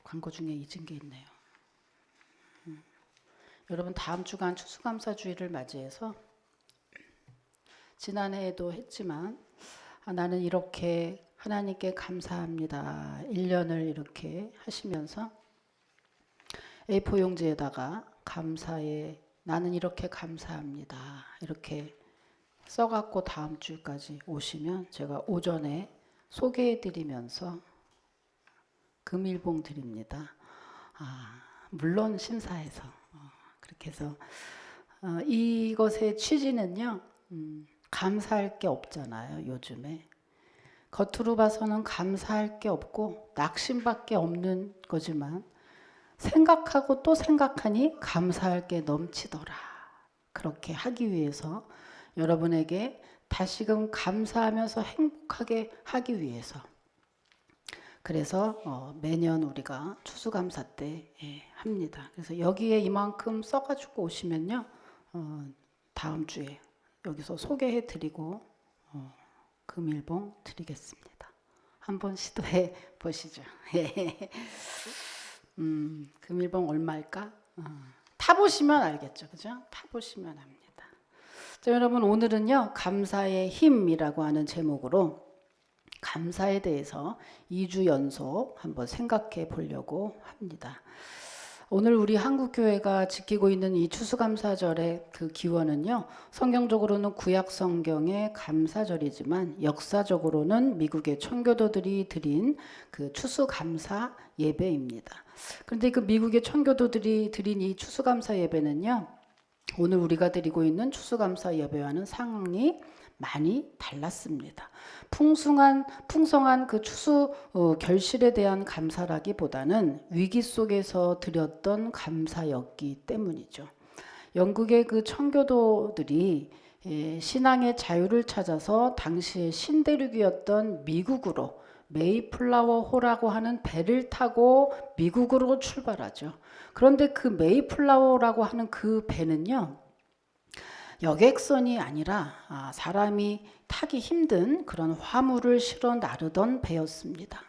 광고 중에 잊은 게 있네요. 여러분 다음 주간 추수감사주의를 맞이해서 지난해에도 했지만 나는 이렇게 하나님께 감사합니다. 1년을 이렇게 하시면서 A4 용지에다가 감사에 나는 이렇게 감사합니다. 이렇게 써갖고 다음 주까지 오시면 제가 오전에 소개해드리면서 금일봉 드립니다. 물론 심사해서 그렇게 해서 이것의 취지는요. 감사할 게 없잖아요. 요즘에 겉으로 봐서는 감사할 게 없고 낙심밖에 없는 거지만 생각하고 또 생각하니 감사할 게 넘치더라. 그렇게 하기 위해서 여러분에게 다시금 감사하면서 행복하게 하기 위해서 그래서 매년 우리가 추수감사 때 합니다. 그래서 여기에 이만큼 써가지고 오시면요. 다음 주에 여기서 소개해드리고 금일봉 드리겠습니다. 한번 시도해 보시죠. 금일봉 얼마일까? 타보시면 알겠죠. 그죠? 타보시면 합니다. 자, 여러분 오늘은요. 감사의 힘이라고 하는 제목으로 감사에 대해서 2주 연속 한번 생각해 보려고 합니다. 오늘 우리 한국교회가 지키고 있는 이 추수감사절의 그 기원은요. 성경적으로는 구약 성경의 감사절이지만 역사적으로는 미국의 청교도들이 드린 그 추수감사 예배입니다. 그런데 그 미국의 청교도들이 드린 이 추수감사 예배는요. 오늘 우리가 드리고 있는 추수감사 예배와는 상황이 많이 달랐습니다. 풍성한 그 추수 결실에 대한 감사라기보다는 위기 속에서 드렸던 감사였기 때문이죠. 영국의 그 청교도들이 신앙의 자유를 찾아서 당시의 신대륙이었던 미국으로 메이플라워 호라고 하는 배를 타고 미국으로 출발하죠. 그런데 그 메이플라워라고 하는 그 배는요. 여객선이 아니라 사람이 타기 힘든 그런 화물을 실어 나르던 배였습니다.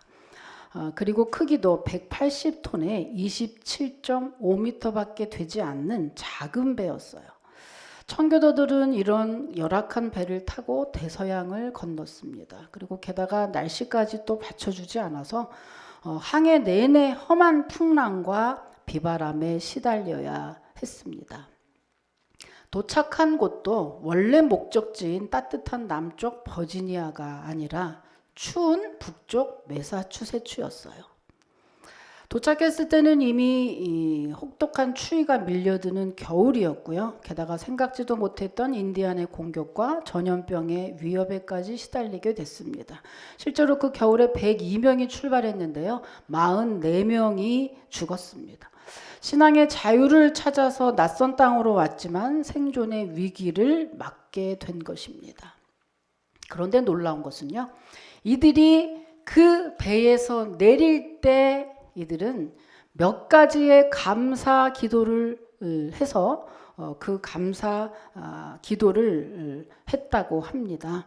그리고 크기도 180톤에 27.5m밖에 되지 않는 작은 배였어요. 청교도들은 이런 열악한 배를 타고 대서양을 건넜습니다. 그리고 게다가 날씨까지 또 받쳐주지 않아서 항해 내내 험한 풍랑과 비바람에 시달려야 했습니다. 도착한 곳도 원래 목적지인 따뜻한 남쪽 버지니아가 아니라 추운 북쪽 매사추세츠였어요. 도착했을 때는 이미 혹독한 추위가 밀려드는 겨울이었고요. 게다가 생각지도 못했던 인디안의 공격과 전염병의 위협에까지 시달리게 됐습니다. 실제로 그 겨울에 102명이 출발했는데요. 44명이 죽었습니다. 신앙의 자유를 찾아서 낯선 땅으로 왔지만 생존의 위기를 맞게 된 것입니다. 그런데 놀라운 것은요. 이들이 그 배에서 내릴 때 이들은 몇 가지의 감사 기도를 해서 그 감사 기도를 했다고 합니다.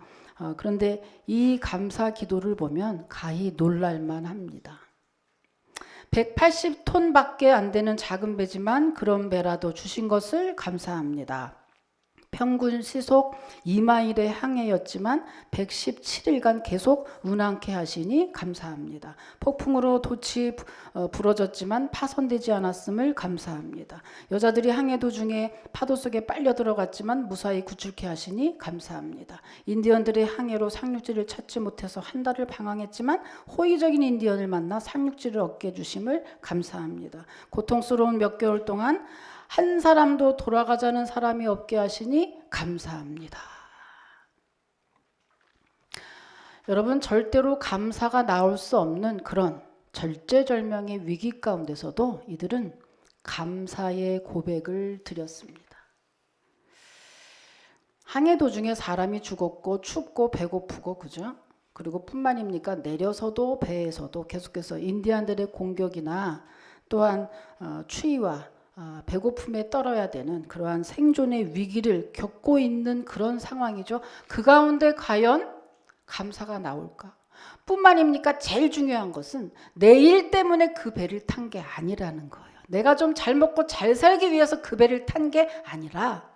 그런데 이 감사 기도를 보면 가히 놀랄만 합니다. 180톤밖에 안 되는 작은 배지만 그런 배라도 주신 것을 감사합니다. 평균 시속 2마일의 항해였지만 117일간 계속 운항케 하시니 감사합니다. 폭풍으로 돛이 부러졌지만 파손되지 않았음을 감사합니다. 여자들이 항해 도중에 파도 속에 빨려 들어갔지만 무사히 구출케 하시니 감사합니다. 인디언들의 항해로 상륙지를 찾지 못해서 한 달을 방황했지만 호의적인 인디언을 만나 상륙지를 얻게 해주심을 감사합니다. 고통스러운 몇 개월 동안 한 사람도 돌아가자는 사람이 없게 하시니 감사합니다. 여러분 절대로 감사가 나올 수 없는 그런 절제절명의 위기 가운데서도 이들은 감사의 고백을 드렸습니다. 항해 도중에 사람이 죽었고 춥고 배고프고 그죠? 그리고 뿐만입니까? 내려서도 배에서도 계속해서 인디안들의 공격이나 또한 추위와 배고픔에 떨어야 되는 그러한 생존의 위기를 겪고 있는 그런 상황이죠. 그 가운데 과연 감사가 나올까? 뿐만입니까? 제일 중요한 것은 내 일 때문에 그 배를 탄 게 아니라는 거예요. 내가 좀 잘 먹고 잘 살기 위해서 그 배를 탄 게 아니라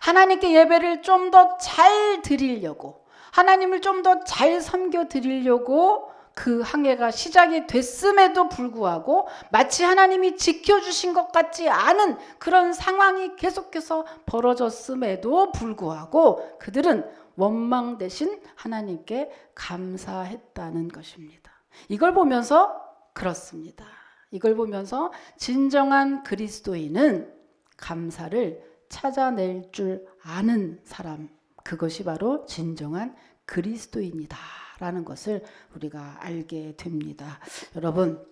하나님께 예배를 좀 더 잘 드리려고, 하나님을 좀 더 잘 섬겨 드리려고 그 항해가 시작이 됐음에도 불구하고 마치 하나님이 지켜주신 것 같지 않은 그런 상황이 계속해서 벌어졌음에도 불구하고 그들은 원망 대신 하나님께 감사했다는 것입니다. 이걸 보면서 그렇습니다. 이걸 보면서 진정한 그리스도인은 감사를 찾아낼 줄 아는 사람, 그것이 바로 진정한 그리스도인이다 라는 것을 우리가 알게 됩니다. 여러분,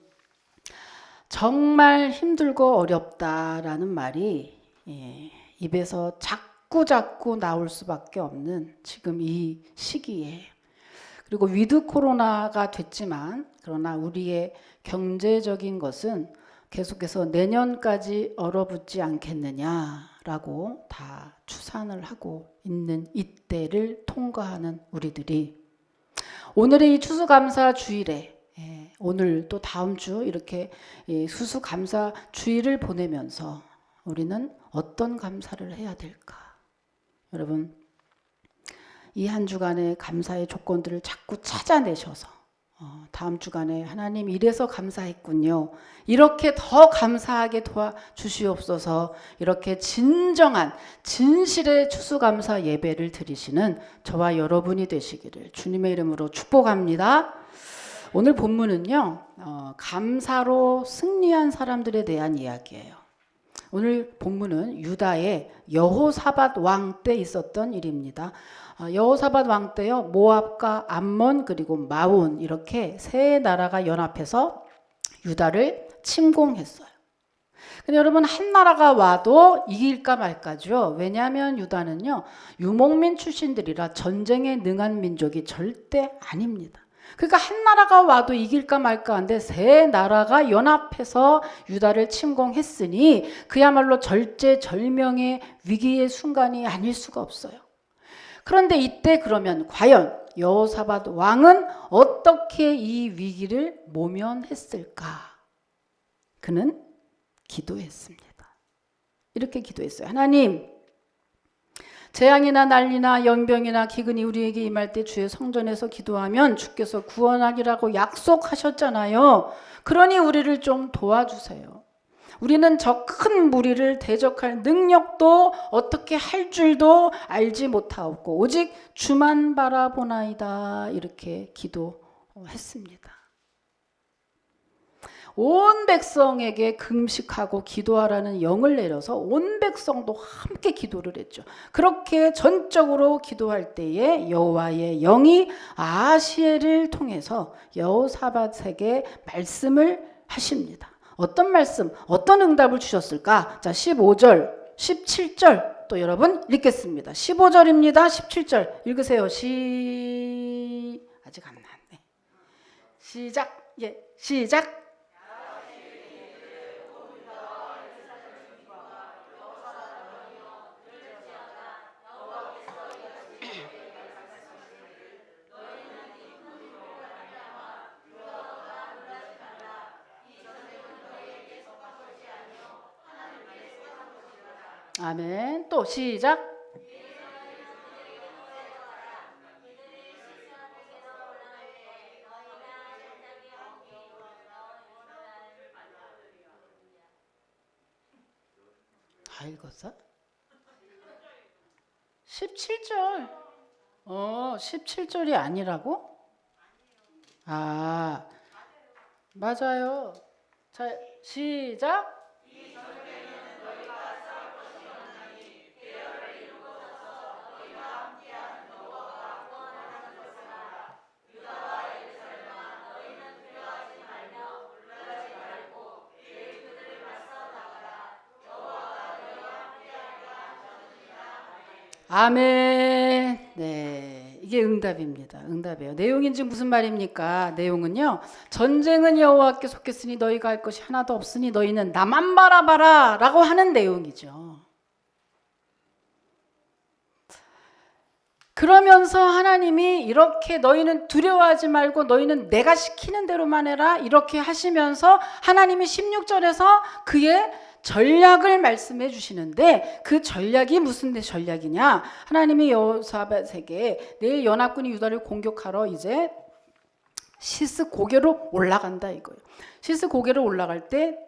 정말 힘들고 어렵다라는 말이 입에서 자꾸 나올 수밖에 없는 지금 이 시기에, 그리고 위드 코로나가 됐지만 그러나 우리의 경제적인 것은 계속해서 내년까지 얼어붙지 않겠느냐라고 다 추산을 하고 있는 이때를 통과하는 우리들이 오늘의 이 추수감사 주일에, 오늘 또 다음 주 이렇게 추수감사 주일을 보내면서 우리는 어떤 감사를 해야 될까? 여러분, 이 한 주간의 감사의 조건들을 자꾸 찾아내셔서 다음 주간에 하나님 이래서 감사했군요, 이렇게 더 감사하게 도와주시옵소서, 이렇게 진정한 진실의 추수감사 예배를 드리시는 저와 여러분이 되시기를 주님의 이름으로 축복합니다. 오늘 본문은요, 감사로 승리한 사람들에 대한 이야기예요. 오늘 본문은 유다의 여호사밧 왕 때 있었던 일입니다. 여호사밧 왕 때요, 모압과 암몬 그리고 마온 이렇게 세 나라가 연합해서 유다를 침공했어요. 근데 여러분, 한 나라가 와도 이길까 말까죠. 왜냐하면 유다는요, 유목민 출신들이라 전쟁에 능한 민족이 절대 아닙니다. 그러니까 한 나라가 와도 이길까 말까 한데 세 나라가 연합해서 유다를 침공했으니 그야말로 절제절명의 위기의 순간이 아닐 수가 없어요. 그런데 이때 그러면 과연 여호사밧 왕은 어떻게 이 위기를 모면했을까? 그는 기도했습니다. 이렇게 기도했어요. 하나님, 재앙이나 난리나 연병이나 기근이 우리에게 임할 때 주의 성전에서 기도하면 주께서 구원하리라고 약속하셨잖아요. 그러니 우리를 좀 도와주세요. 우리는 저 큰 무리를 대적할 능력도 어떻게 할 줄도 알지 못하옵고 오직 주만 바라보나이다. 이렇게 기도했습니다. 온 백성에게 금식하고 기도하라는 영을 내려서 온 백성도 함께 기도를 했죠. 그렇게 전적으로 기도할 때에 여호와의 영이 아하시엘을 통해서 여호사밧에게 말씀을 하십니다. 어떤 말씀, 어떤 응답을 주셨을까? 자, 15절, 17절 또 여러분 읽겠습니다. 15절입니다. 17절 읽으세요. 아직 안 나왔네. 시작. 예, 시작. 아멘. 또 시작. 다 읽었어? 17절. 17절이 아니라고? 아, 맞아요. 자, 시작. 아멘. 네, 이게 응답입니다. 응답이에요. 내용이 지금 무슨 말입니까? 내용은요, 전쟁은 여호와께 속했으니 너희가 할 것이 하나도 없으니 너희는 나만 바라봐라 라고 하는 내용이죠. 그러면서 하나님이 이렇게 너희는 두려워하지 말고 너희는 내가 시키는 대로만 해라 이렇게 하시면서 하나님이 16절에서 그의 전략을 말씀해 주시는데 그 전략이 무슨 전략이냐? 하나님이 여호사밧에게 내일 연합군이 유다를 공격하러 이제 시스 고개로 올라간다 이거예요. 시스 고개로 올라갈 때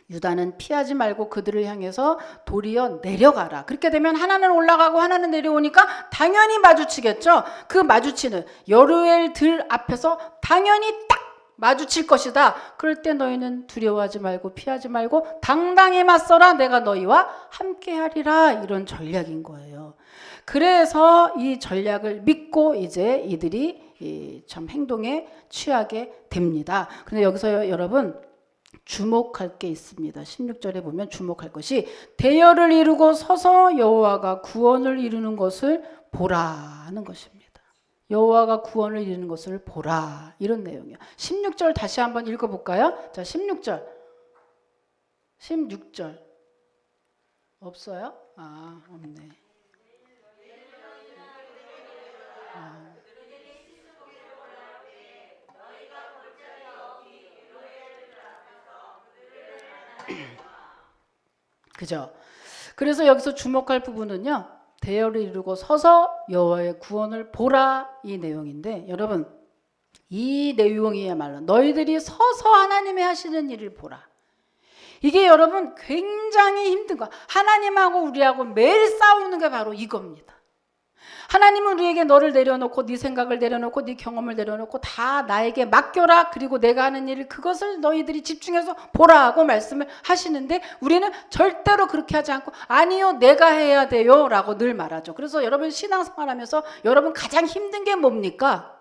유다는 피하지 말고 그들을 향해서 도리어 내려가라. 그렇게 되면 하나는 올라가고 하나는 내려오니까 당연히 마주치겠죠. 그 마주치는 여루엘 들 앞에서 당연히 딱 마주칠 것이다. 그럴 때 너희는 두려워하지 말고 피하지 말고 당당히 맞서라. 내가 너희와 함께하리라. 이런 전략인 거예요. 그래서 이 전략을 믿고 이제 이들이 참 행동에 취하게 됩니다. 그런데 여기서 여러분 주목할 게 있습니다. 16절에 보면 주목할 것이 대열을 이루고 서서 여호와가 구원을 이루는 것을 보라는 것입니다. 여호와가 구원을 이루는 것을 보라 이런 내용이에요. 16절 다시 한번 읽어볼까요? 자, 16절 없어요? 아, 없네. 그죠? 그래서 여기서 주목할 부분은요. 대열을 이루고 서서 여호와의 구원을 보라 이 내용인데 여러분 이 내용이야말로 너희들이 서서 하나님의 하시는 일을 보라. 이게 여러분 굉장히 힘든 거. 하나님하고 우리하고 매일 싸우는 게 바로 이겁니다. 하나님은 우리에게 너를 내려놓고 네 생각을 내려놓고 네 경험을 내려놓고 다 나에게 맡겨라. 그리고 내가 하는 일을 그것을 너희들이 집중해서 보라 하고 말씀을 하시는데 우리는 절대로 그렇게 하지 않고 아니요 내가 해야 돼요 라고 늘 말하죠. 그래서 여러분 신앙생활하면서 여러분 가장 힘든 게 뭡니까?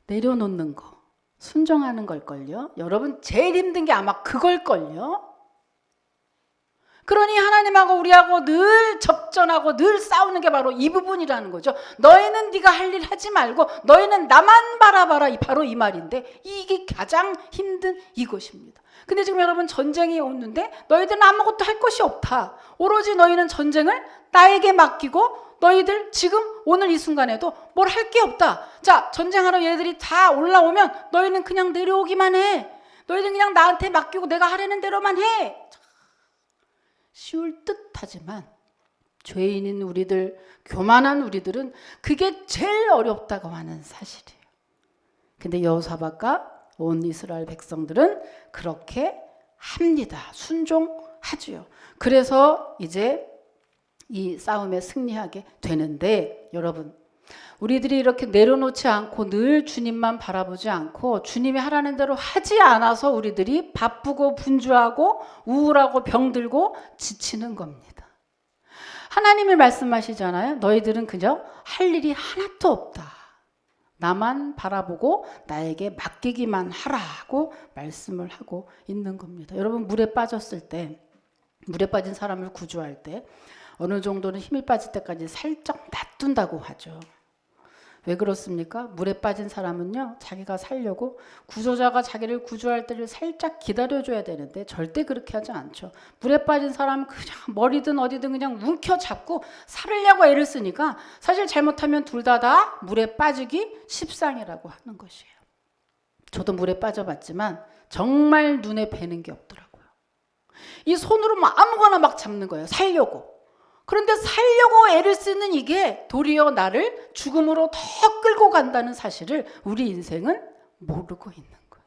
내려놓는 거 순종하는 걸걸요. 여러분 제일 힘든 게 아마 그걸걸요. 그러니 하나님하고 우리하고 늘 접전하고 늘 싸우는 게 바로 이 부분이라는 거죠. 너희는 네가 할 일 하지 말고 너희는 나만 바라봐라. 바로 이 말인데 이게 가장 힘든 이것입니다. 근데 지금 여러분 전쟁이 오는데 너희들은 아무것도 할 것이 없다. 오로지 너희는 전쟁을 나에게 맡기고 너희들 지금 오늘 이 순간에도 뭘 할 게 없다. 자, 전쟁하러 얘들이 다 올라오면 너희는 그냥 내려오기만 해. 너희는 그냥 나한테 맡기고 내가 하려는 대로만 해. 쉬울 듯 하지만 죄인인 우리들, 교만한 우리들은 그게 제일 어렵다고 하는 사실이에요. 근데 여호사밧과 온 이스라엘 백성들은 그렇게 합니다. 순종하지요. 그래서 이제 이 싸움에 승리하게 되는데 여러분 우리들이 이렇게 내려놓지 않고 늘 주님만 바라보지 않고 주님이 하라는 대로 하지 않아서 우리들이 바쁘고 분주하고 우울하고 병들고 지치는 겁니다. 하나님이 말씀하시잖아요. 너희들은 그저 할 일이 하나도 없다. 나만 바라보고 나에게 맡기기만 하라고 말씀을 하고 있는 겁니다. 여러분 물에 빠졌을 때 물에 빠진 사람을 구조할 때 어느 정도는 힘이 빠질 때까지 살짝 놔둔다고 하죠. 왜 그렇습니까? 물에 빠진 사람은요 자기가 살려고 구조자가 자기를 구조할 때를 살짝 기다려줘야 되는데 절대 그렇게 하지 않죠. 물에 빠진 사람은 그냥 머리든 어디든 그냥 움켜잡고 살으려고 애를 쓰니까 사실 잘못하면 둘 다 물에 빠지기 십상이라고 하는 것이에요. 저도 물에 빠져봤지만 정말 눈에 뵈는 게 없더라고요. 이 손으로 막 아무거나 막 잡는 거예요. 살려고. 그런데 살려고 애를 쓰는 이게 도리어 나를 죽음으로 더 끌고 간다는 사실을 우리 인생은 모르고 있는 거예요.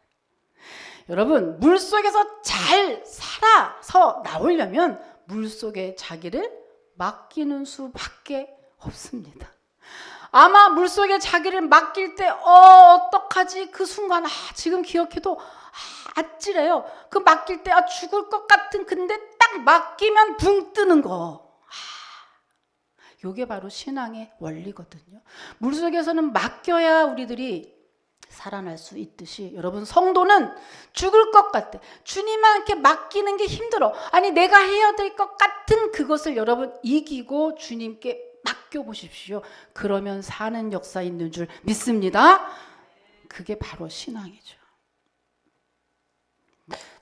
여러분 물속에서 잘 살아서 나오려면 물속에 자기를 맡기는 수밖에 없습니다. 아마 물속에 자기를 맡길 때 어떡하지 그 순간 지금 기억해도 아찔해요. 그 맡길 때 죽을 것 같은 근데 딱 맡기면 붕 뜨는 거. 이게 바로 신앙의 원리거든요. 물속에서는 맡겨야 우리들이 살아날 수 있듯이 여러분 성도는 죽을 것 같아. 주님한테 맡기는 게 힘들어. 아니 내가 해야 될 것 같은 그것을 여러분 이기고 주님께 맡겨보십시오. 그러면 사는 역사 있는 줄 믿습니다. 그게 바로 신앙이죠.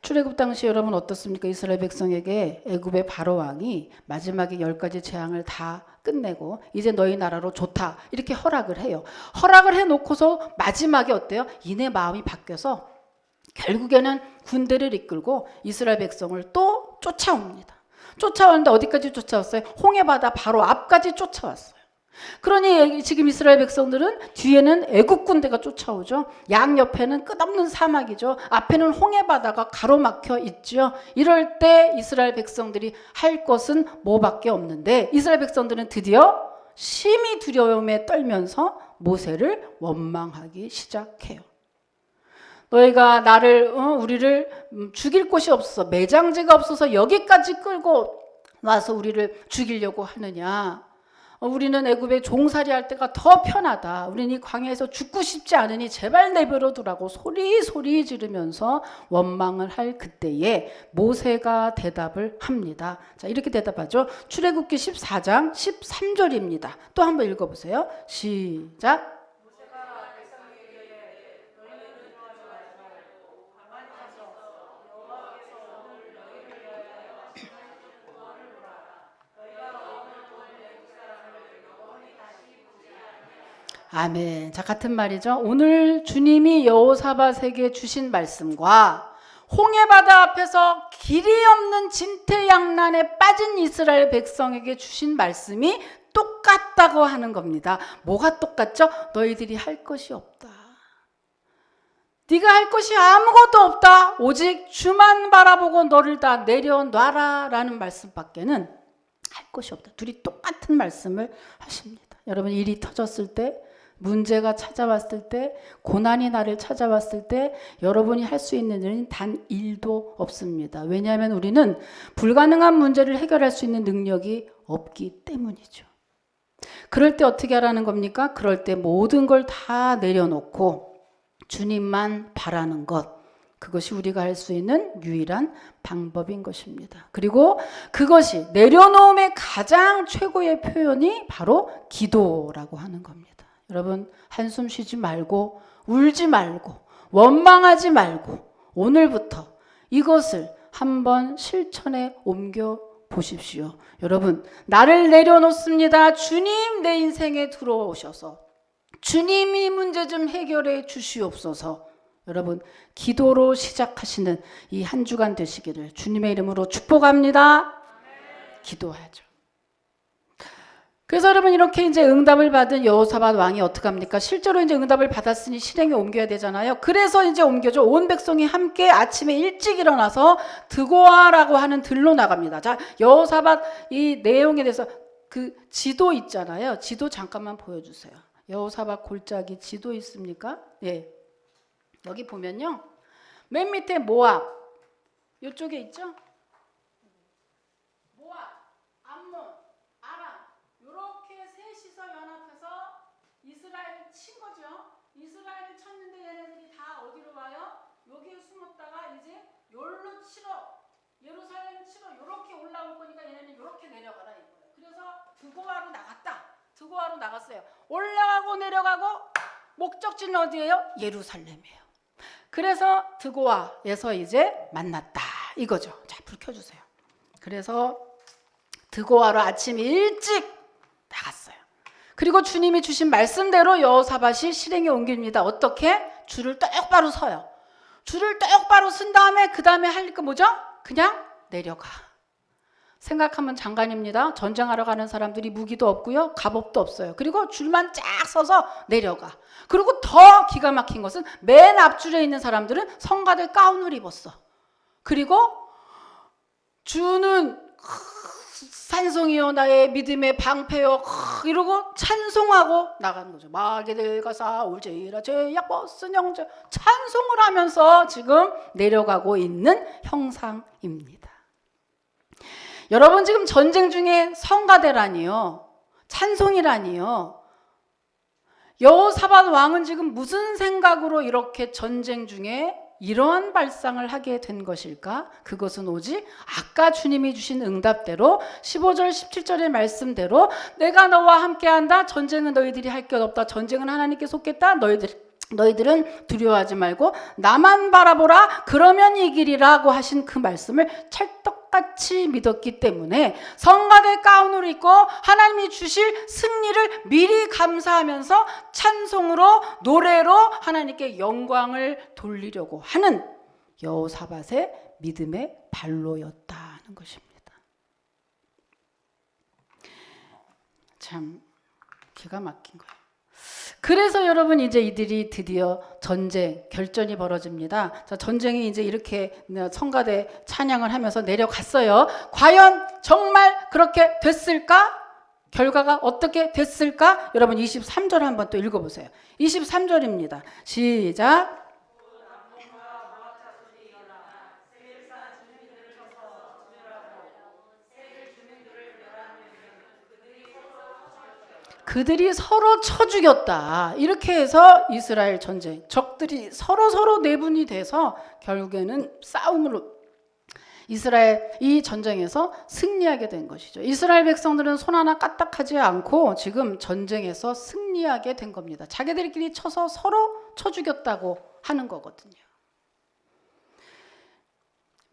출애굽 당시 여러분 어떻습니까? 이스라엘 백성에게 애굽의 바로 왕이 마지막에 10가지 재앙을 다 끝내고 이제 너희 나라로 좋다 이렇게 허락을 해요. 허락을 해놓고서 마지막에 어때요? 이내 마음이 바뀌어서 결국에는 군대를 이끌고 이스라엘 백성을 또 쫓아옵니다. 쫓아오는데 어디까지 쫓아왔어요? 홍해바다 바로 앞까지 쫓아왔어요. 그러니 지금 이스라엘 백성들은 뒤에는 애국 군대가 쫓아오죠. 양 옆에는 끝없는 사막이죠. 앞에는 홍해바다가 가로막혀 있죠. 이럴 때 이스라엘 백성들이 할 것은 뭐밖에 없는데 이스라엘 백성들은 드디어 심히 두려움에 떨면서 모세를 원망하기 시작해요. 너희가 우리를 죽일 곳이 없어서 매장지가 없어서 여기까지 끌고 와서 우리를 죽이려고 하느냐. 우리는 애굽에 종살이 할 때가 더 편하다. 우리는 이 광야에서 죽고 싶지 않으니 제발 내버려 두라고 소리 지르면서 원망을 할 그때에 모세가 대답을 합니다. 자, 이렇게 대답하죠. 출애굽기 14장 13절입니다. 또 한번 읽어보세요. 시작. 아멘. 자, 같은 말이죠. 오늘 주님이 여호사밧에게 주신 말씀과 홍해바다 앞에서 길이 없는 진퇴양난에 빠진 이스라엘 백성에게 주신 말씀이 똑같다고 하는 겁니다. 뭐가 똑같죠? 너희들이 할 것이 없다. 네가 할 것이 아무것도 없다. 오직 주만 바라보고 너를 다 내려놔라 라는 말씀밖에는 할 것이 없다. 둘이 똑같은 말씀을 하십니다. 여러분, 일이 터졌을 때, 문제가 찾아왔을 때, 고난이 나를 찾아왔을 때 여러분이 할 수 있는 일은 단 1도 없습니다. 왜냐하면 우리는 불가능한 문제를 해결할 수 있는 능력이 없기 때문이죠. 그럴 때 어떻게 하라는 겁니까? 그럴 때 모든 걸 다 내려놓고 주님만 바라는 것, 그것이 우리가 할 수 있는 유일한 방법인 것입니다. 그리고 그것이 내려놓음의 가장 최고의 표현이 바로 기도라고 하는 겁니다. 여러분, 한숨 쉬지 말고 울지 말고 원망하지 말고 오늘부터 이것을 한번 실천에 옮겨 보십시오. 여러분, 나를 내려놓습니다. 주님 내 인생에 들어오셔서 주님이 문제 좀 해결해 주시옵소서. 여러분, 기도로 시작하시는 이 한 주간 되시기를 주님의 이름으로 축복합니다. 기도하죠. 그래서 여러분, 이렇게 이제 응답을 받은 여호사밧 왕이 어떻게 합니까? 실제로 이제 응답을 받았으니 실행에 옮겨야 되잖아요. 그래서 이제 옮겨죠. 온 백성이 함께 아침에 일찍 일어나서 드고아라고 하는 들로 나갑니다. 자, 여호사밧 이 내용에 대해서 그 지도 있잖아요. 지도 잠깐만 보여주세요. 여호사밧 골짜기 지도 있습니까? 예. 여기 보면요. 맨 밑에 모압. 이쪽에 있죠? 친 거죠. 이스라엘을 쳤는데 얘네들이 다 어디로 와요? 여기에 숨었다가 이제 열로 치러 예루살렘 치러 이렇게 올라올 거니까 얘네는 이렇게 내려가라 이거예요. 그래서 드고아로 나갔다. 드고아로 나갔어요. 올라가고 내려가고 목적지는 어디예요? 예루살렘이에요. 그래서 드고아에서 이제 만났다 이거죠. 자, 불 켜주세요. 그래서 드고아로 아침 일찍 나갔어요. 그리고 주님이 주신 말씀대로 여호사밧이 실행에 옮깁니다. 어떻게? 줄을 똑바로 서요. 줄을 똑바로 쓴 다음에 그 다음에 할 거 뭐죠? 그냥 내려가. 생각하면 장관입니다. 전쟁하러 가는 사람들이 무기도 없고요. 갑옷도 없어요. 그리고 줄만 쫙 서서 내려가. 그리고 더 기가 막힌 것은 맨 앞줄에 있는 사람들은 성가대 가운을 입었어. 그리고 주는 산성이요 나의 믿음의 방패요 이러고 찬송하고 나가는 거죠. 마게들 가사 올제이라 제약 버슨 형제 찬송을 하면서 지금 내려가고 있는 형상입니다. 여러분, 지금 전쟁 중에 성가대라니요, 찬송이라니요. 여호사밧 왕은 지금 무슨 생각으로 이렇게 전쟁 중에 이러한 발상을 하게 된 것일까? 그것은 오직 아까 주님이 주신 응답대로 15절 17절의 말씀대로 내가 너와 함께한다. 전쟁은 너희들이 할 것 없다. 전쟁은 하나님께 속겠다. 너희들이 너희들은 두려워하지 말고 나만 바라보라. 그러면 이기리라고 하신 그 말씀을 찰떡같이 믿었기 때문에 성가대 가운을 입고 하나님이 주실 승리를 미리 감사하면서 찬송으로 노래로 하나님께 영광을 돌리려고 하는 여호사밧의 믿음의 발로였다는 것입니다. 참 기가 막힌 거예요. 그래서 여러분 이제 이들이 드디어 전쟁 결전이 벌어집니다. 자, 전쟁이 이제 이렇게 성가대 찬양을 하면서 내려갔어요. 과연 정말 그렇게 됐을까? 결과가 어떻게 됐을까? 여러분 23절 한번 또 읽어보세요. 23절입니다. 시작. 그들이 서로 쳐 죽였다. 이렇게 해서 이스라엘 전쟁, 적들이 서로 내분이 돼서 결국에는 싸움으로 이스라엘 이 전쟁에서 승리하게 된 것이죠. 이스라엘 백성들은 손 하나 까딱하지 않고 지금 전쟁에서 승리하게 된 겁니다. 자기들끼리 쳐서 서로 쳐 죽였다고 하는 거거든요.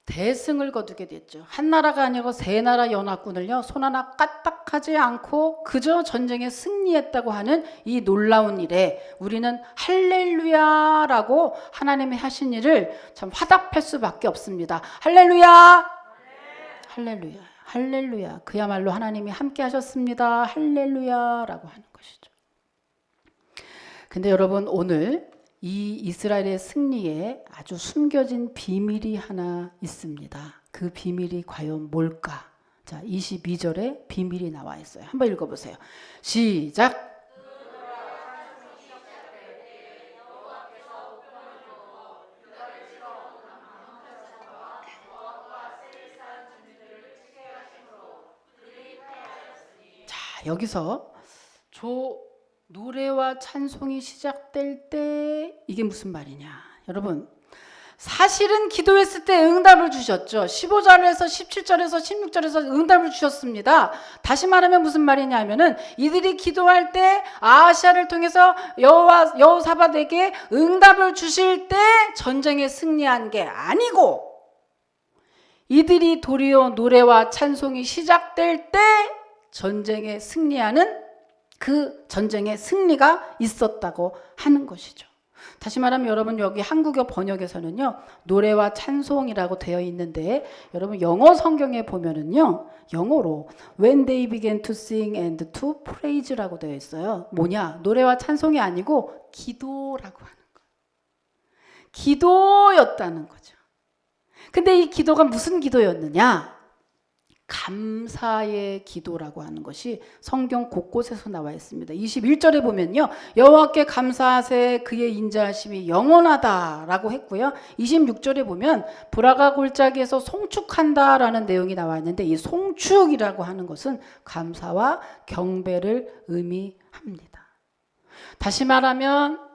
대승을 거두게 됐죠. 한 나라가 아니고 세 나라 연합군을요, 손 하나 까딱하지 않고 그저 전쟁에 승리했다고 하는 이 놀라운 일에 우리는 할렐루야라고 하나님이 하신 일을 참 화답할 수밖에 없습니다. 할렐루야! 할렐루야! 할렐루야! 그야말로 하나님이 함께 하셨습니다. 할렐루야라고 하는 것이죠. 근데 여러분, 오늘 이 이스라엘의 승리에 아주 숨겨진 비밀이 하나 있습니다. 그 비밀이 과연 뭘까? 자, 22절에 비밀이 나와 있어요. 한번 읽어보세요. 시작. 자, 여기서 노래와 찬송이 시작될 때 이게 무슨 말이냐? 여러분, 사실은 기도했을 때 응답을 주셨죠. 15절에서 17절에서 16절에서 응답을 주셨습니다. 다시 말하면 무슨 말이냐면은 이들이 기도할 때 아하시아를 통해서 여호사밧에게 응답을 주실 때 전쟁에 승리한 게 아니고, 이들이 도리어 노래와 찬송이 시작될 때 전쟁에 승리하는 그 전쟁의 승리가 있었다고 하는 것이죠. 다시 말하면 여러분, 여기 한국어 번역에서는요, 노래와 찬송이라고 되어 있는데, 여러분 영어 성경에 보면은요, 영어로 when they began to sing and to praise라고 되어 있어요. 뭐냐? 노래와 찬송이 아니고 기도라고 하는 거예요. 기도였다는 거죠. 근데 이 기도가 무슨 기도였느냐? 감사의 기도라고 하는 것이 성경 곳곳에서 나와 있습니다. 21절에 보면요, 여호와께 감사하세 그의 인자하심이 영원하다라고 했고요. 26절에 보면 불화가 골짜기에서 송축한다라는 내용이 나와 있는데, 이 송축이라고 하는 것은 감사와 경배를 의미합니다. 다시 말하면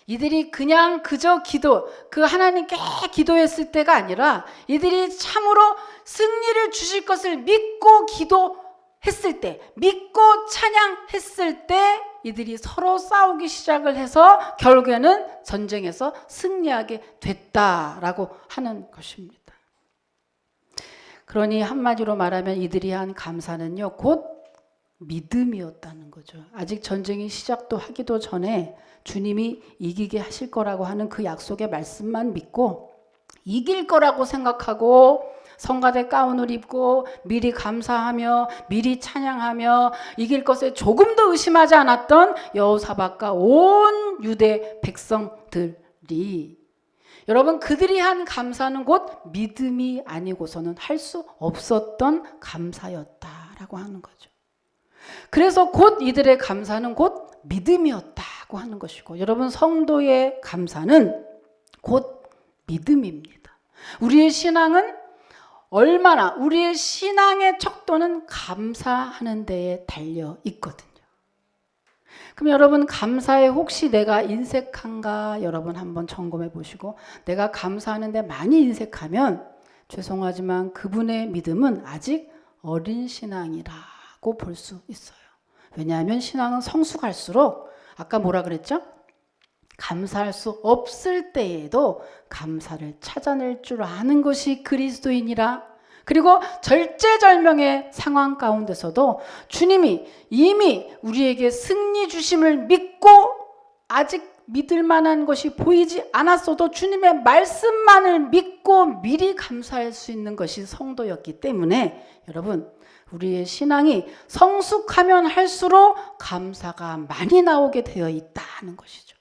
이들이 그냥 그저 그 하나님께 기도했을 때가 아니라, 이들이 참으로 승리를 주실 것을 믿고 기도했을 때, 믿고 찬양했을 때 이들이 서로 싸우기 시작을 해서 결국에는 전쟁에서 승리하게 됐다라고 하는 것입니다. 그러니 한마디로 말하면 이들이 한 감사는요, 곧 믿음이었다는 거죠. 아직 전쟁이 시작도 하기도 전에 주님이 이기게 하실 거라고 하는 그 약속의 말씀만 믿고 이길 거라고 생각하고 성가대 가운을 입고 미리 감사하며 미리 찬양하며 이길 것에 조금도 의심하지 않았던 여호사밧과 온 유대 백성들이, 여러분, 그들이 한 감사는 곧 믿음이 아니고서는 할 수 없었던 감사였다라고 하는 거죠. 그래서 곧 이들의 감사는 곧 믿음이었다고 하는 것이고, 여러분, 성도의 감사는 곧 믿음입니다. 우리의 신앙은 우리의 신앙의 척도는 감사하는 데에 달려 있거든요. 그럼 여러분, 감사에 혹시 내가 인색한가 여러분 한번 점검해 보시고, 내가 감사하는데 많이 인색하면 죄송하지만 그분의 믿음은 아직 어린 신앙이라고 볼 수 있어요. 왜냐하면 신앙은 성숙할수록, 아까 뭐라 그랬죠? 감사할 수 없을 때에도 감사를 찾아낼 줄 아는 것이 그리스도인이라. 그리고 절제절명의 상황 가운데서도 주님이 이미 우리에게 승리 주심을 믿고 아직 믿을 만한 것이 보이지 않았어도 주님의 말씀만을 믿고 미리 감사할 수 있는 것이 성도였기 때문에 여러분, 우리의 신앙이 성숙하면 할수록 감사가 많이 나오게 되어 있다는 것이죠.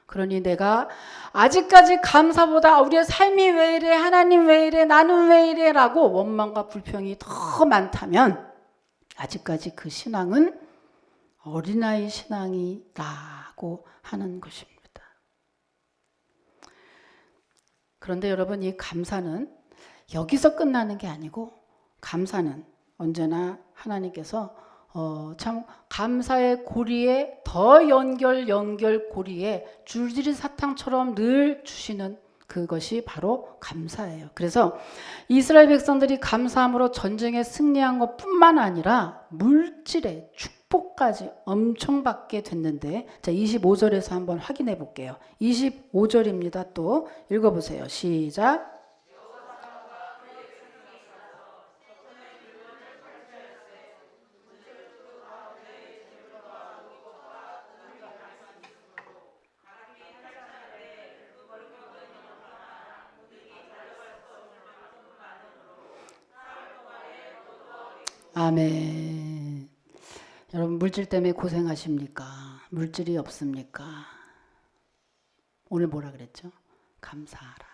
그러니 내가 아직까지 감사보다 우리의 삶이 왜 이래, 하나님 왜 이래, 나는 왜 이래 라고 원망과 불평이 더 많다면 아직까지 그 신앙은 어린아이 신앙이라고 하는 것입니다. 그런데 여러분, 이 감사는 여기서 끝나는 게 아니고 감사는 언제나 하나님께서 참 감사의 고리에 더 연결 고리에 줄줄이 사탕처럼 늘 주시는 그것이 바로 감사예요. 그래서 이스라엘 백성들이 감사함으로 전쟁에 승리한 것뿐만 아니라 물질의 축복까지 엄청 받게 됐는데, 자 25절에서 한번 확인해 볼게요. 25절입니다. 또 읽어보세요. 시작. 아멘. 여러분, 물질 때문에 고생하십니까? 물질이 없습니까? 오늘 뭐라 그랬죠? 감사하라.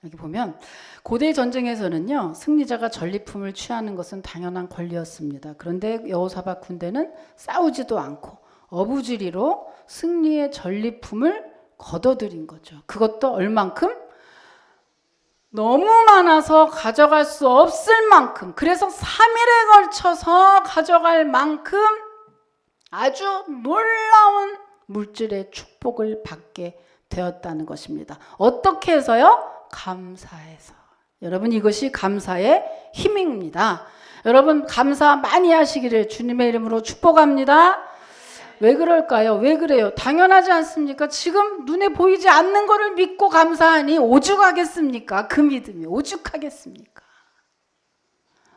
여기 보면 고대 전쟁에서는요, 승리자가 전리품을 취하는 것은 당연한 권리였습니다. 그런데 여호사밧 군대는 싸우지도 않고 어부지리로 승리의 전리품을 거둬들인 거죠. 그것도 얼만큼? 너무 많아서 가져갈 수 없을 만큼, 그래서 3일에 걸쳐서 가져갈 만큼 아주 놀라운 물질의 축복을 받게 되었다는 것입니다. 어떻게 해서요? 감사해서. 여러분, 이것이 감사의 힘입니다. 여러분, 감사 많이 하시기를 주님의 이름으로 축복합니다. 왜 그럴까요? 왜 그래요? 당연하지 않습니까? 지금 눈에 보이지 않는 것을 믿고 감사하니 오죽하겠습니까? 그 믿음이 오죽하겠습니까?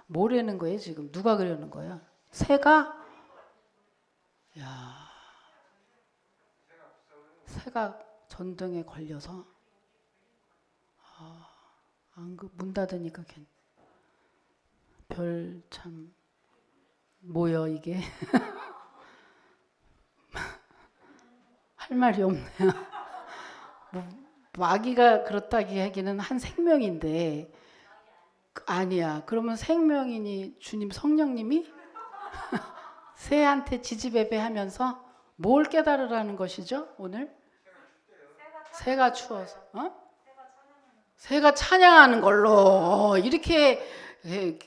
뭐라는 거예요 지금? 누가 그러는 거야? 새가? 야, 새가 전등에 걸려서 문 닫으니까 별 참 뭐여 이게? 할 말이 없네요. 뭐 아기가 그렇다기 하기는 한 생명인데 아니야. 그러면 생명이니 주님 성령님이 새한테 지지배배하면서 뭘 깨달으라는 것이죠? 오늘 새가 추워서 새가 찬양하는 걸로 이렇게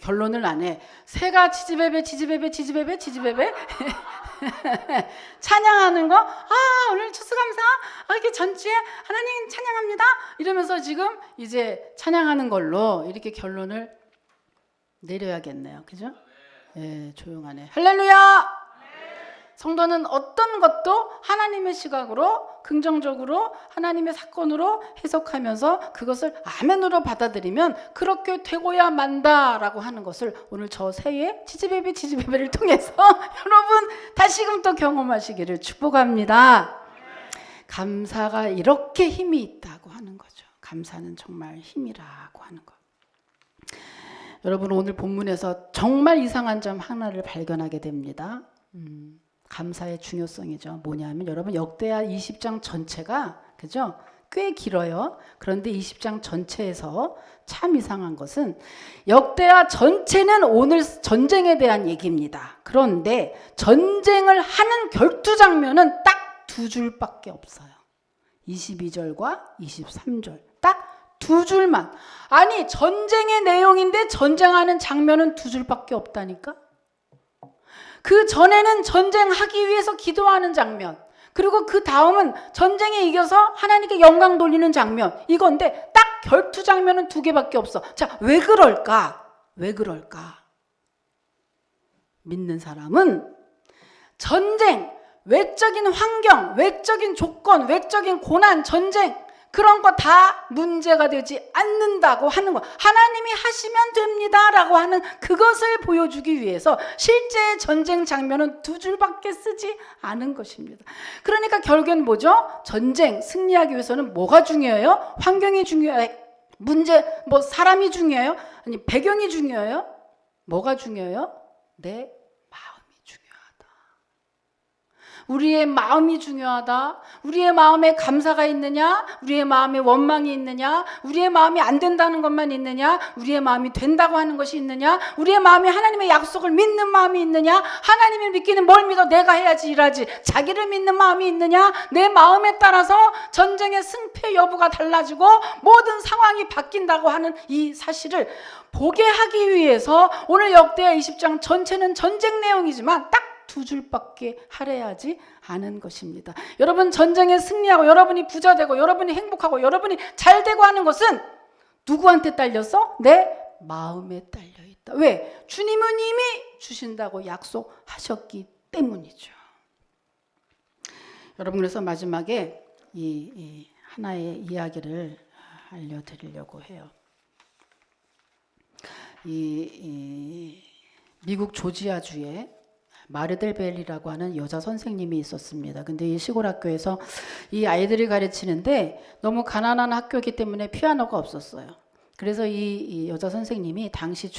결론을 안 해. 새가 지지배배 찬양하는 거, 오늘 추수감사, 이렇게 전주에 하나님 찬양합니다 이러면서 지금 이제 찬양하는 걸로 이렇게 결론을 내려야겠네요. 그죠? 예, 조용하네. 할렐루야! 성도는 어떤 것도 하나님의 시각으로 긍정적으로 하나님의 사건으로 해석하면서 그것을 아멘으로 받아들이면 그렇게 되고야 만다라고 하는 것을 오늘 저 새해 지지배배를 통해서 여러분 다시금 또 경험하시기를 축복합니다. 감사가 이렇게 힘이 있다고 하는 거죠. 감사는 정말 힘이라고 하는 것. 여러분, 오늘 본문에서 정말 이상한 점 하나를 발견하게 됩니다. 감사의 중요성이죠. 뭐냐면 여러분, 역대하 20장 전체가 그죠? 꽤 길어요. 그런데 20장 전체에서 참 이상한 것은 역대하 전체는 오늘 전쟁에 대한 얘기입니다. 그런데 전쟁을 하는 결투 장면은 딱 두 줄밖에 없어요. 22절과 23절 딱 두 줄만. 아니, 전쟁의 내용인데 전쟁하는 장면은 두 줄밖에 없다니까. 그 전에는 전쟁하기 위해서 기도하는 장면, 그리고 그 다음은 전쟁에 이겨서 하나님께 영광 돌리는 장면, 이건데 딱 결투 장면은 두 개밖에 없어. 자, 왜 그럴까? 왜 그럴까? 믿는 사람은 전쟁, 외적인 환경, 외적인 조건, 외적인 고난, 전쟁 그런 거 다 문제가 되지 않는다고 하는 거. 하나님이 하시면 됩니다라고 하는 그것을 보여주기 위해서 실제 전쟁 장면은 두 줄밖에 쓰지 않은 것입니다. 그러니까 결국엔 뭐죠? 전쟁 승리하기 위해서는 뭐가 중요해요? 환경이 중요해요? 문제 사람이 중요해요? 아니 배경이 중요해요? 뭐가 중요해요? 내 마음이 중요하다. 우리의 마음이 중요하다. 우리의 마음에 감사가 있느냐? 우리의 마음에 원망이 있느냐? 우리의 마음이 안 된다는 것만 있느냐? 우리의 마음이 된다고 하는 것이 있느냐? 우리의 마음에 하나님의 약속을 믿는 마음이 있느냐? 하나님을 믿기는 뭘 믿어? 내가 해야지 일하지. 자기를 믿는 마음이 있느냐? 내 마음에 따라서 전쟁의 승패 여부가 달라지고 모든 상황이 바뀐다고 하는 이 사실을 보게 하기 위해서 오늘 역대하 20장 전체는 전쟁 내용이지만 딱 두 줄밖에 할애하지 않은 것입니다. 여러분 전쟁에 승리하고 여러분이 부자 되고 여러분이 행복하고 여러분이 잘 되고 하는 것은 누구한테 딸렸어? 내 마음에 딸려 있다. 왜? 주님은 이미 주신다고 약속하셨기 때문이죠. 여러분 그래서 마지막에 이 하나의 이야기를 알려드리려고 해요. 미국 조지아주에 마르델벨이라고 하는 여자 선생님이 있었습니다. 근데 이 시골 학교에서 이 아이들을 가르치는데 너무 가난한 학교이기 때문에 피아노가 없었어요. 그래서 이 여자 선생님이 당시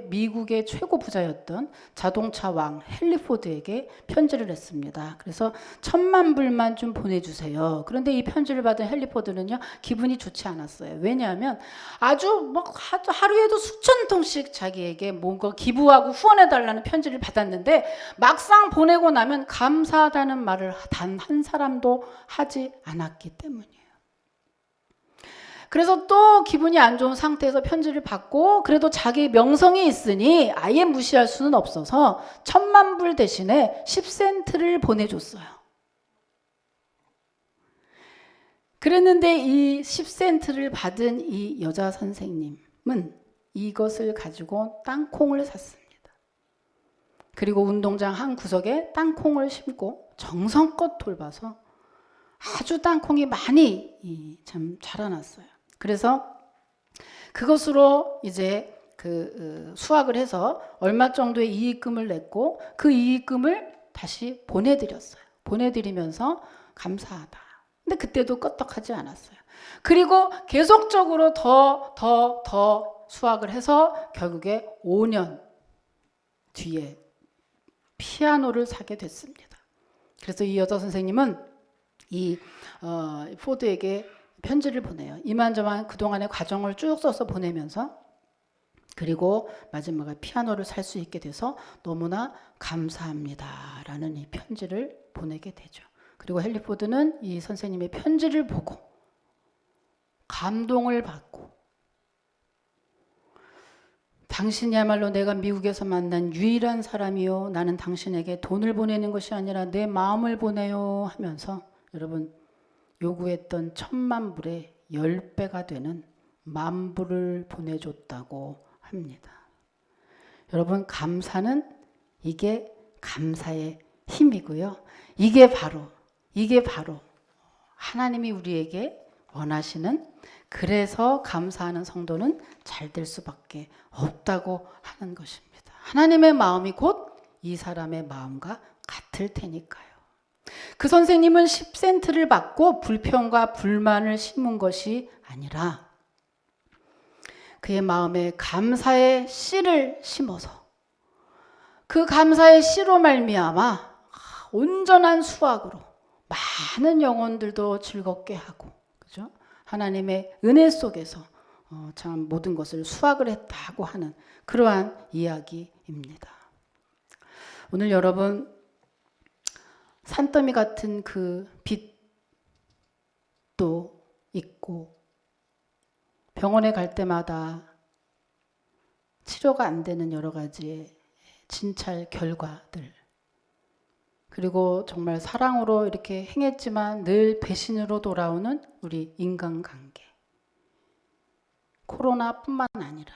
미국의 최고 부자였던 자동차 왕 헨리 포드에게 편지를 했습니다. 그래서 1,000만 불만 좀 보내주세요. 그런데 이 편지를 받은 헨리 포드는요 기분이 좋지 않았어요. 왜냐하면 아주 하루에도 수천 통씩 자기에게 뭔가 기부하고 후원해달라는 편지를 받았는데 막상 보내고 나면 감사하다는 말을 단 한 사람도 하지 않았기 때문이에요. 그래서 또 기분이 안 좋은 상태에서 편지를 받고 그래도 자기 명성이 있으니 아예 무시할 수는 없어서 1,000만 불 대신에 10센트를 보내줬어요. 그랬는데 이 10센트를 받은 이 여자 선생님은 이것을 가지고 땅콩을 샀습니다. 그리고 운동장 한 구석에 땅콩을 심고 정성껏 돌봐서 아주 땅콩이 많이 참 자라났어요. 그래서 그것으로 이제 수확을 해서 얼마 정도의 이익금을 냈고 그 이익금을 다시 보내드렸어요. 보내드리면서 감사하다. 근데 그때도 끄떡하지 않았어요. 그리고 계속적으로 더 수확을 해서 결국에 5년 뒤에 피아노를 사게 됐습니다. 그래서 이 여자 선생님은 이 포드에게 편지를 보내요. 이만저만 그동안의 과정을 쭉 써서 보내면서 그리고 마지막에 피아노를 살 수 있게 돼서 너무나 감사합니다라는 이 편지를 보내게 되죠. 그리고 헨리 포드는 이 선생님의 편지를 보고 감동을 받고 당신이야말로 내가 미국에서 만난 유일한 사람이요. 나는 당신에게 돈을 보내는 것이 아니라 내 마음을 보내요 하면서 여러분 요구했던 1,000만 불의 10배가 되는 10,000불을 보내줬다고 합니다. 여러분 감사는 이게 감사의 힘이고요. 이게 바로 하나님이 우리에게 원하시는 그래서 감사하는 성도는 잘 될 수밖에 없다고 하는 것입니다. 하나님의 마음이 곧 이 사람의 마음과 같을 테니까요. 그 선생님은 10센트를 받고 불평과 불만을 심은 것이 아니라 그의 마음에 감사의 씨를 심어서 그 감사의 씨로 말미암아 온전한 수확으로 많은 영혼들도 즐겁게 하고 그죠? 하나님의 은혜 속에서 참 모든 것을 수확을 했다고 하는 그러한 이야기입니다. 오늘 여러분 산더미 같은 그 빚도 있고 병원에 갈 때마다 치료가 안 되는 여러 가지의 진찰 결과들 그리고 정말 사랑으로 이렇게 행했지만 늘 배신으로 돌아오는 우리 인간관계 코로나뿐만 아니라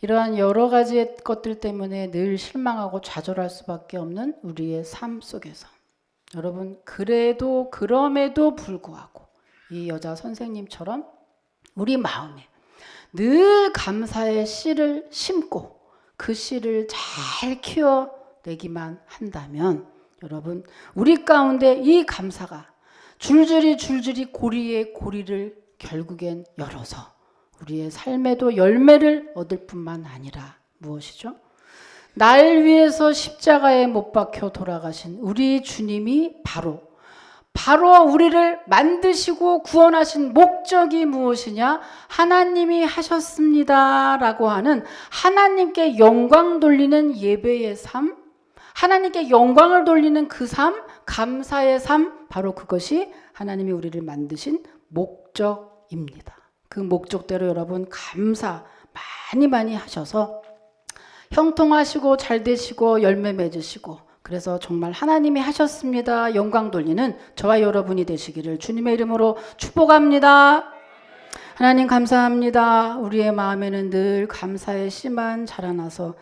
이러한 여러 가지의 것들 때문에 늘 실망하고 좌절할 수밖에 없는 우리의 삶 속에서 여러분, 그럼에도 불구하고 이 여자 선생님처럼 우리 마음에 늘 감사의 씨를 심고 그 씨를 잘 키워내기만 한다면 여러분, 우리 가운데 이 감사가 줄줄이 고리에 고리를 결국엔 열어서 우리의 삶에도 열매를 얻을 뿐만 아니라 무엇이죠? 날 위해서 십자가에 못 박혀 돌아가신 우리 주님이 바로 우리를 만드시고 구원하신 목적이 무엇이냐? 하나님이 하셨습니다 라고 하는 하나님께 영광 돌리는 예배의 삶, 하나님께 영광을 돌리는 그 삶, 감사의 삶, 바로 그것이 하나님이 우리를 만드신 목적입니다. 그 목적대로 여러분 감사 많이 하셔서 형통하시고 잘 되시고 열매 맺으시고, 그래서 정말 하나님이 하셨습니다 영광 돌리는 저와 여러분이 되시기를 주님의 이름으로 축복합니다. 하나님 감사합니다. 우리의 마음에는 늘 감사의 씨만 자라나서